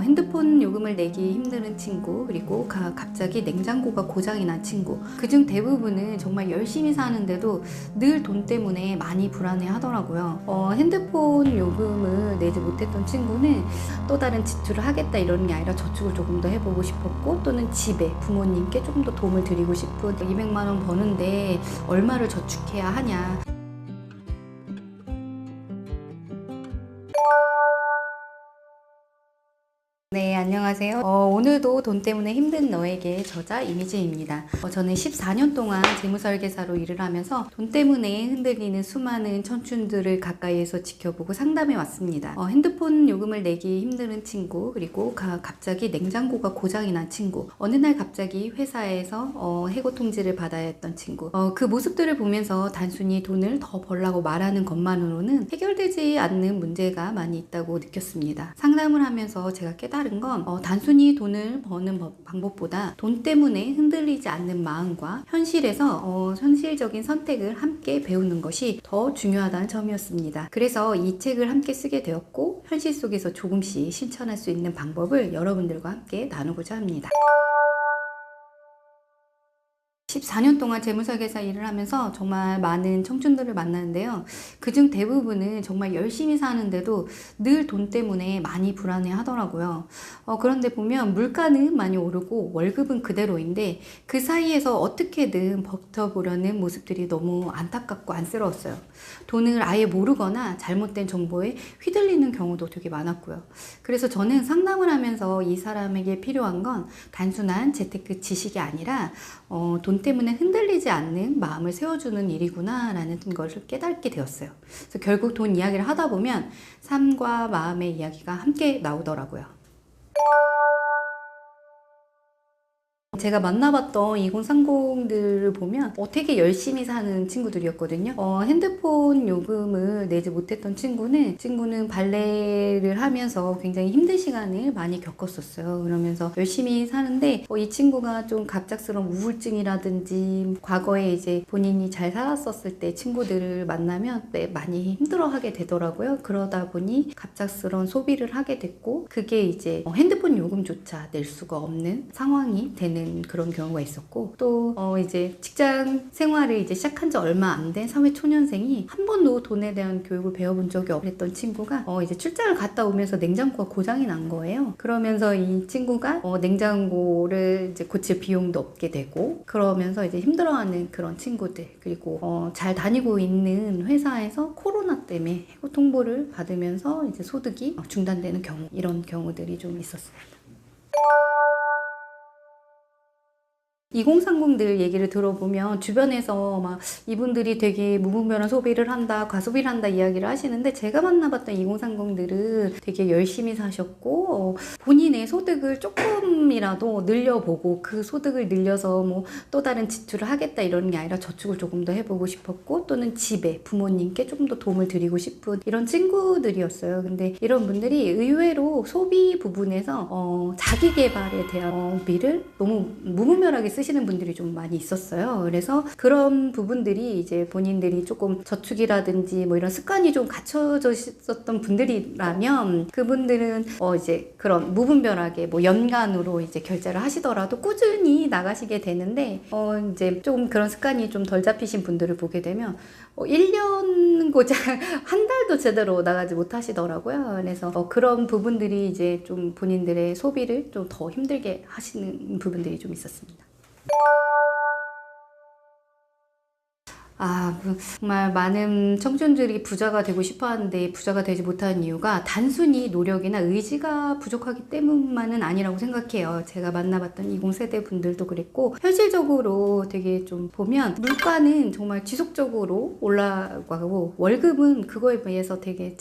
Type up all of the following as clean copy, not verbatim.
핸드폰 요금을 내기 힘든 친구, 그리고 갑자기 냉장고가 고장이 난 친구, 그중 대부분은 정말 열심히 사는데도 늘 돈 때문에 많이 불안해 하더라고요. 핸드폰 요금을 내지 못했던 친구는 또 다른 지출을 하겠다 이러는 게 아니라 저축을 조금 더 해보고 싶었고, 또는 집에 부모님께 조금 더 도움을 드리고 싶은, 200만 원 버는데 얼마를 저축해야 하냐. 네, 안녕하세요. 오늘도 돈 때문에 힘든 너에게 저자 이미지입니다. 저는 14년 동안 재무설계사로 일을 하면서 돈 때문에 흔들리는 수많은 청춘들을 가까이에서 지켜보고 상담해 왔습니다. 핸드폰 요금을 내기 힘든 친구, 그리고 갑자기 냉장고가 고장이 난 친구, 어느 날 갑자기 회사에서 해고 통지를 받아야 했던 친구, 그 모습들을 보면서 단순히 돈을 더 벌라고 말하는 것만으로는 해결되지 않는 문제가 많이 있다고 느꼈습니다. 상담을 하면서 제가 깨달은 건 단순히 돈을 버는 방법보다 돈 때문에 흔들리지 않는 마음과 현실에서 현실적인 선택을 함께 배우는 것이 더 중요하다는 점이었습니다. 그래서 이 책을 함께 쓰게 되었고, 현실 속에서 조금씩 실천할 수 있는 방법을 여러분들과 함께 나누고자 합니다. 14년 동안 재무설계사 일을 하면서 정말 많은 청춘들을 만나는데요. 그중 대부분은 정말 열심히 사는데도 늘 돈 때문에 많이 불안해 하더라고요. 그런데 보면 물가는 많이 오르고 월급은 그대로인데 그 사이에서 어떻게든 버텨보려는 모습들이 너무 안타깝고 안쓰러웠어요. 돈을 아예 모르거나 잘못된 정보에 휘둘리는 경우도 되게 많았고요. 그래서 저는 상담을 하면서 이 사람에게 필요한 건 단순한 재테크 지식이 아니라 돈 때문에 흔들리지 않는 마음을 세워주는 일이구나 라는 것을 깨닫게 되었어요. 그래서 결국 돈 이야기를 하다 보면 삶과 마음의 이야기가 함께 나오더라고요. 제가 만나봤던 2030들을 보면 되게 열심히 사는 친구들이었거든요. 핸드폰 요금을 내지 못했던 친구는 발레를 하면서 굉장히 힘든 시간을 많이 겪었었어요. 그러면서 열심히 사는데 이 친구가 좀 갑작스러운 우울증이라든지 과거에 이제 본인이 잘 살았었을 때 친구들을 만나면 많이 힘들어하게 되더라고요. 그러다 보니 갑작스러운 소비를 하게 됐고, 그게 이제 핸드폰 요금조차 낼 수가 없는 상황이 되는 그런 경우가 있었고, 또 이제 직장 생활을 이제 시작한 지 얼마 안 된 사회초년생이 한 번도 돈에 대한 교육을 배워본 적이 없던 친구가 이제 출장을 갔다 오면서 냉장고가 고장이 난 거예요. 그러면서 이 친구가 냉장고를 이제 고칠 비용도 없게 되고, 그러면서 이제 힘들어하는 그런 친구들, 그리고 잘 다니고 있는 회사에서 코로나 때문에 해고 통보를 받으면서 이제 소득이 중단되는 경우, 이런 경우들이 좀 있었습니다. 2030들 얘기를 들어보면 주변에서 막 이분들이 되게 무분별한 소비를 한다, 과소비를 한다 이야기를 하시는데, 제가 만나봤던 2030들은 되게 열심히 사셨고, 본인의 소득을 조금이라도 늘려보고 그 소득을 늘려서 뭐 또 다른 지출을 하겠다 이러는 게 아니라 저축을 조금 더 해보고 싶었고, 또는 집에 부모님께 조금 더 도움을 드리고 싶은 이런 친구들이었어요. 근데 이런 분들이 의외로 소비 부분에서 자기 개발에 대한 비를 너무 무분별하게 쓰시는 분들이 좀 많이 있었어요. 그래서 그런 부분들이 이제 본인들이 조금 저축이라든지 뭐 이런 습관이 좀 갖춰져 있었던 분들이라면, 그분들은 이제 그런 무분별하게 뭐 연간으로 이제 결제를 하시더라도 꾸준히 나가시게 되는데, 이제 좀 그런 습관이 좀 덜 잡히신 분들을 보게 되면 1년 고작 한 달도 제대로 나가지 못하시더라고요. 그래서 그런 부분들이 이제 좀 본인들의 소비를 좀 더 힘들게 하시는 부분들이 좀 있었습니다. 정말 많은 청춘들이 부자가 되고 싶어 하는데 부자가 되지 못하는 이유가 단순히 노력이나 의지가 부족하기 때문만은 아니라고 생각해요. 제가 만나봤던 20세대 분들도 그랬고, 현실적으로 되게 좀 보면 물가는 정말 지속적으로 올라가고, 월급은 그거에 비해서 되게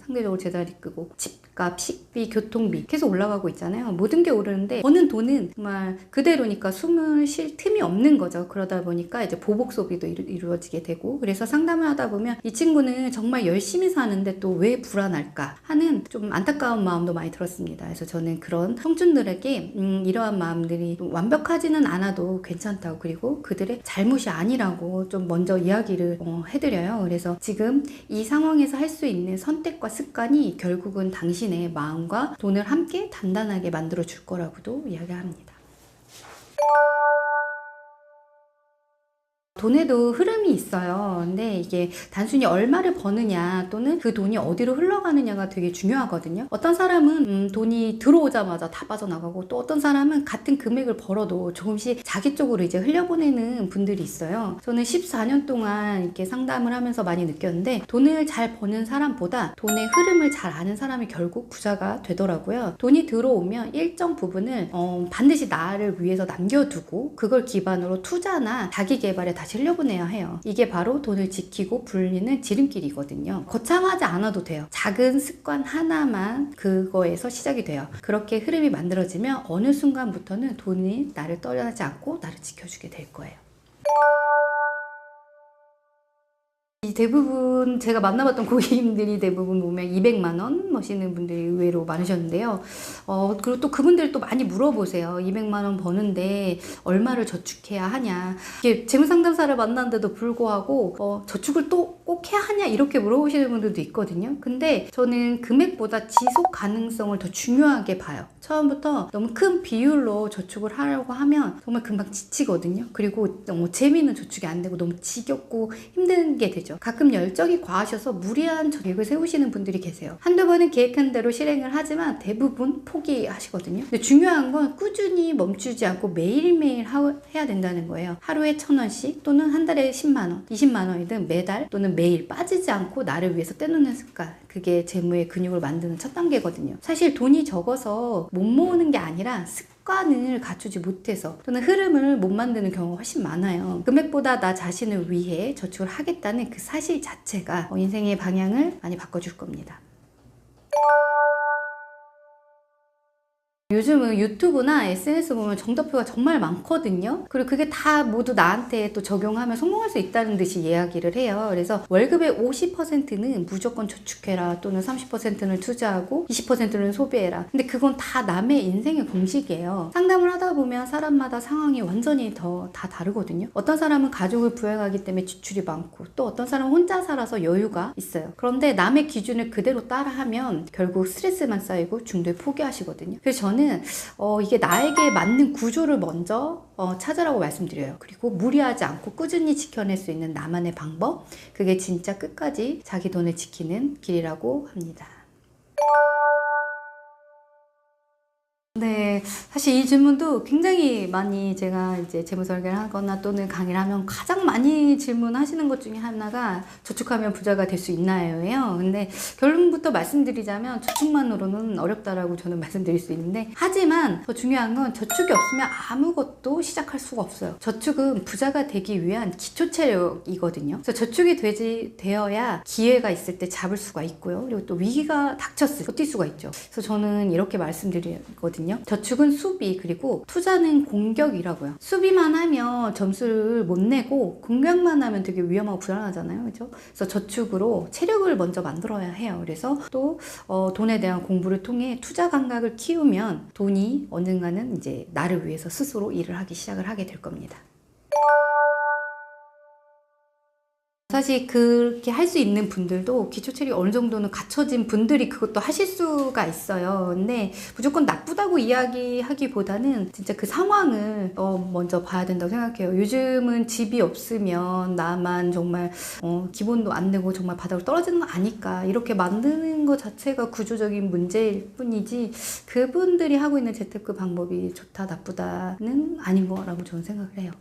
상대적으로 제자리 끄고, 집값, 식비, 교통비 계속 올라가고 있잖아요. 모든 게 오르는데 버는 돈은 정말 그대로니까 숨을 쉴 틈이 없는 거죠. 그러다 보니까 이제 보복 소비도 이루어지게 되고, 그래서 상담을 하다 보면 이 친구는 정말 열심히 사는데 또 왜 불안할까 하는 좀 안타까운 마음도 많이 들었습니다. 그래서 저는 그런 청춘들에게 이러한 마음들이 좀 완벽하지는 않아도 괜찮다고, 그리고 그들의 잘못이 아니라고 좀 먼저 이야기를 해드려요. 그래서 지금 이 상황에서 할 수 있는 선택과 습관이 결국은 당신 자신의 마음과 돈을 함께 단단하게 만들어 줄 거라고도 이야기합니다. 돈에도 흐름이 있어요. 근데 이게 단순히 얼마를 버느냐 또는 그 돈이 어디로 흘러가느냐가 되게 중요하거든요. 어떤 사람은 돈이 들어오자마자 다 빠져나가고, 또 어떤 사람은 같은 금액을 벌어도 조금씩 자기 쪽으로 이제 흘려보내는 분들이 있어요. 저는 14년 동안 이렇게 상담을 하면서 많이 느꼈는데, 돈을 잘 버는 사람보다 돈의 흐름을 잘 아는 사람이 결국 부자가 되더라고요. 돈이 들어오면 일정 부분을 반드시 나를 위해서 남겨두고 그걸 기반으로 투자나 자기 개발에 다시 흘려보내야 해요. 이게 바로 돈을 지키고 불리는 지름길이거든요. 거창하지 않아도 돼요. 작은 습관 하나만 그거에서 시작이 돼요. 그렇게 흐름이 만들어지면 어느 순간부터는 돈이 나를 떠나지 않고 나를 지켜주게 될 거예요. 대부분 제가 만나봤던 고객님들이 대부분 보면 200만 원 머시는 분들이 의외로 많으셨는데요. 그리고 또 그분들 또 많이 물어보세요. 200만 원 버는데 얼마를 저축해야 하냐. 이게 재무상담사를 만났는데도 불구하고 저축을 또 꼭 해야 하냐 이렇게 물어보시는 분들도 있거든요. 근데 저는 금액보다 지속 가능성을 더 중요하게 봐요. 처음부터 너무 큰 비율로 저축을 하려고 하면 정말 금방 지치거든요. 그리고 너무 재미있는 저축이 안 되고 너무 지겹고 힘든 게 되죠. 가끔 열정이 과하셔서 무리한 계획을 세우시는 분들이 계세요. 한두 번은 계획한 대로 실행을 하지만 대부분 포기하시거든요. 근데 중요한 건 꾸준히 멈추지 않고 매일매일 해야 된다는 거예요. 하루에 1,000원씩 또는 한 달에 10만 원, 20만 원이든 매달 또는 매일 빠지지 않고 나를 위해서 떼놓는 습관. 그게 재무의 근육을 만드는 첫 단계거든요. 사실 돈이 적어서 못 모으는 게 아니라 습관을 갖추지 못해서 또는 흐름을 못 만드는 경우가 훨씬 많아요. 금액보다 나 자신을 위해 저축을 하겠다는 그 사실 자체가 인생의 방향을 많이 바꿔줄 겁니다. 요즘은 유튜브나 SNS 보면 정답표가 정말 많거든요. 그리고 그게 다 모두 나한테 또 적용하면 성공할 수 있다는 듯이 이야기를 해요. 그래서 월급의 50%는 무조건 저축해라, 또는 30%는 투자하고 20%는 소비해라. 근데 그건 다 남의 인생의 공식이에요. 상담을 하다 보면 사람마다 상황이 완전히 다 다르거든요. 어떤 사람은 가족을 부양하기 때문에 지출이 많고, 또 어떤 사람은 혼자 살아서 여유가 있어요. 그런데 남의 기준을 그대로 따라하면 결국 스트레스만 쌓이고 중도에 포기하시거든요. 그래서 저는 이게 나에게 맞는 구조를 먼저 찾으라고 말씀드려요. 그리고 무리하지 않고 꾸준히 지켜낼 수 있는 나만의 방법, 그게 진짜 끝까지 자기 돈을 지키는 길이라고 합니다. 네, 사실 이 질문도 굉장히 많이 제가 이제 재무 설계를 하거나 또는 강의를 하면 가장 많이 질문하시는 것 중에 하나가 저축하면 부자가 될 수 있나요?예요. 근데 결론부터 말씀드리자면 저축만으로는 어렵다라고 저는 말씀드릴 수 있는데, 하지만 더 중요한 건 저축이 없으면 아무것도 시작할 수가 없어요. 저축은 부자가 되기 위한 기초 체력이거든요. 그래서 저축이 되어야 기회가 있을 때 잡을 수가 있고요. 그리고 또 위기가 닥쳤을 때 버틸 수가 있죠. 그래서 저는 이렇게 말씀드리거든요. 저축은 수비, 그리고 투자는 공격이라고요. 수비만 하면 점수를 못 내고 공격만 하면 되게 위험하고 불안하잖아요. 그렇죠? 그래서 저축으로 체력을 먼저 만들어야 해요. 그래서 또 돈에 대한 공부를 통해 투자 감각을 키우면 돈이 언젠가는 이제 나를 위해서 스스로 일을 하기 시작을 하게 될 겁니다. 사실 그렇게 할 수 있는 분들도 기초 체력이 어느 정도는 갖춰진 분들이 그것도 하실 수가 있어요. 근데 무조건 나쁘다고 이야기하기보다는 진짜 그 상황을 먼저 봐야 된다고 생각해요. 요즘은 집이 없으면 나만 정말 기본도 안 내고 정말 바닥으로 떨어지는 거 아닐까, 이렇게 만드는 것 자체가 구조적인 문제일 뿐이지, 그분들이 하고 있는 재테크 방법이 좋다 나쁘다는 아닌 거라고 저는 생각을 해요.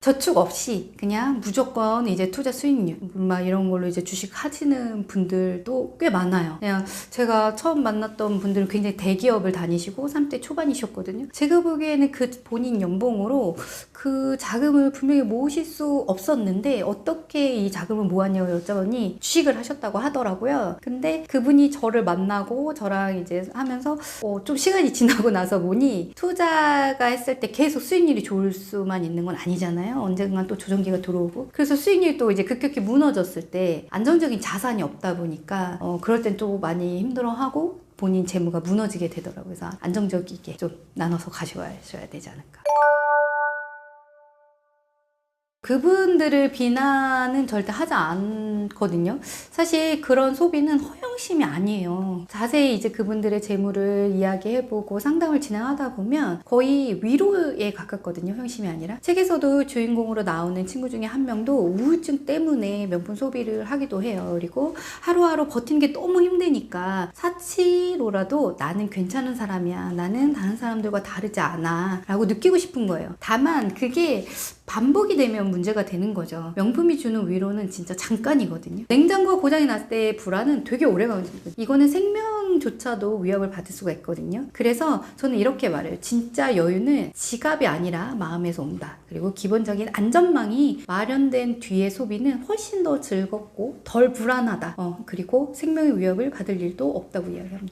저축 없이 그냥 무조건 이제 투자 수익률 막 이런 걸로 이제 주식 하시는 분들도 꽤 많아요. 그냥 제가 처음 만났던 분들은 굉장히 대기업을 다니시고 30대 초반이셨거든요. 제가 보기에는 그 본인 연봉으로 그 자금을 분명히 모으실 수 없었는데 어떻게 이 자금을 모았냐고 여쭤보니 주식을 하셨다고 하더라고요. 근데 그분이 저를 만나고 저랑 이제 하면서 좀 시간이 지나고 나서 보니 투자가 했을 때 계속 수익률이 좋을 수만 있는 건 아니잖아요. 언젠간 또 조정기가 들어오고, 그래서 수익률이 또 이제 급격히 무너졌을 때 안정적인 자산이 없다 보니까 그럴 땐 또 많이 힘들어하고 본인 재무가 무너지게 되더라고요. 그래서 안정적이게 좀 나눠서 가셔야 되지 않을까. 그분들을 비난은 절대 하지 않거든요. 사실 그런 소비는 허영심이 아니에요. 자세히 이제 그분들의 재물을 이야기해보고 상담을 진행하다 보면 거의 위로에 가깝거든요. 허영심이 아니라. 책에서도 주인공으로 나오는 친구 중에 한 명도 우울증 때문에 명품 소비를 하기도 해요. 그리고 하루하루 버티는 게 너무 힘드니까 사치로라도 나는 괜찮은 사람이야. 나는 다른 사람들과 다르지 않아. 라고 느끼고 싶은 거예요. 다만 그게 반복이 되면 문제가 되는 거죠. 명품이 주는 위로는 진짜 잠깐이거든요. 냉장고가 고장이 났을 때의 불안은 되게 오래 가거든요. 이거는 생명조차도 위협을 받을 수가 있거든요. 그래서 저는 이렇게 말해요. 진짜 여유는 지갑이 아니라 마음에서 온다. 그리고 기본적인 안전망이 마련된 뒤의 소비는 훨씬 더 즐겁고 덜 불안하다. 그리고 생명의 위협을 받을 일도 없다고 이야기합니다.